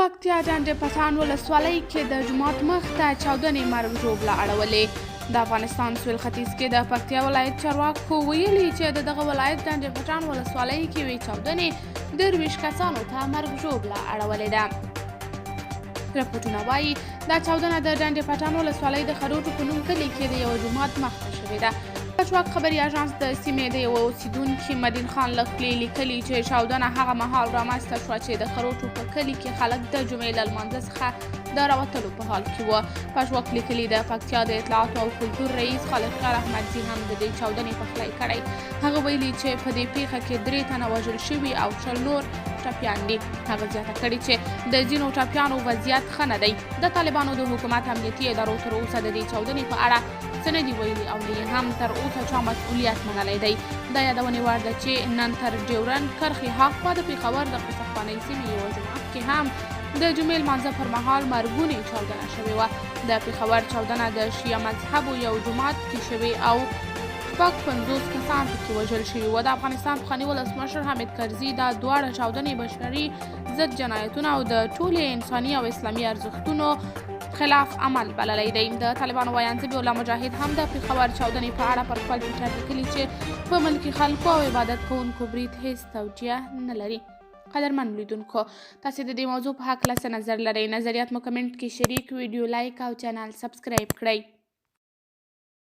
پکتیا ډنډ پټان ولسوالۍ کې د جومات مخ ته چاودنې مرګ ژوبله اړولې. د افغانستان سویل ختیځ کې د پکتیا ولایت چارواکو ویلي چې دغه ولایت ډنډ پټان ولسوالۍ کې وې چاودنې 23 کسانو ته مرګ ژوبله اړولې ده. رپوټونه وایي دا چاودنه د ډنډ پټان ولسوالۍ د خروټو په نوم کلي کې د یوه جومات مخ ته شوې ده. پچواک خبري اژانس د سیمې د یوه اوسیدونکي مدین خان له خولې لیکلي چې چاودنه هغه مهال رامنځته شوه چې د خروټو په کلي کې خلک د جمعې له لمانځه څخه د راوتلو په حال کې وو. پچواک لیکلي د پکتیا د اطلاعاتو او کلتور رئیس خالقیار احمدزي هم د دې چاودنې پخلی کړی. هغه ویلي چې په دې پیښه کې 3 تنه وژل شوي او 20 نور ټپیان دي. هغه زیاته کړې چې د ځینو ټپیانو وضعیت ښه نه دی. د طالبانو د حکومت امنیتي ادارو تر اوسه د دې چاودنې په اړه څه نه دي ویلي او نه یې هم تر اوسه چا مسؤلیت منلی دی. دا یادونې وړ ده چې نن تر ډیورنډ کرښې هاخوا د پېښور د قصخانۍ سیمې یوه جومات کې هم د جمعې لمانځه پر مهال مرګونې چاودنه شوې وه. د پېښور چاودنه د شیعه مذهبو یو جومات کې شوې او 50 کسان پکې وژل شوي وو. د افغانستان پخواني ولسمشر حامد کرزي دا دواړه چاودنې بشري ضد جنایتونه او د ټولې انساني او اسلامي ارزښتونو خلاف عمل بللی دی. د طالبانو ویاند ذبیح الله مجاهد هم د پېښور چاودنې په اړه پر خپل ټویټر لیکلي چې په ملکي خلکو او عبادت کوونکو برید هیڅ توجیه نه لري. قدرمن لیدونکو، تاسې د دې موضوع په هکله څه نظر لرئ؟ نظریات مو کمنټ کې شریک، ویډیو لایک او چینل سبسکرایب کړئ.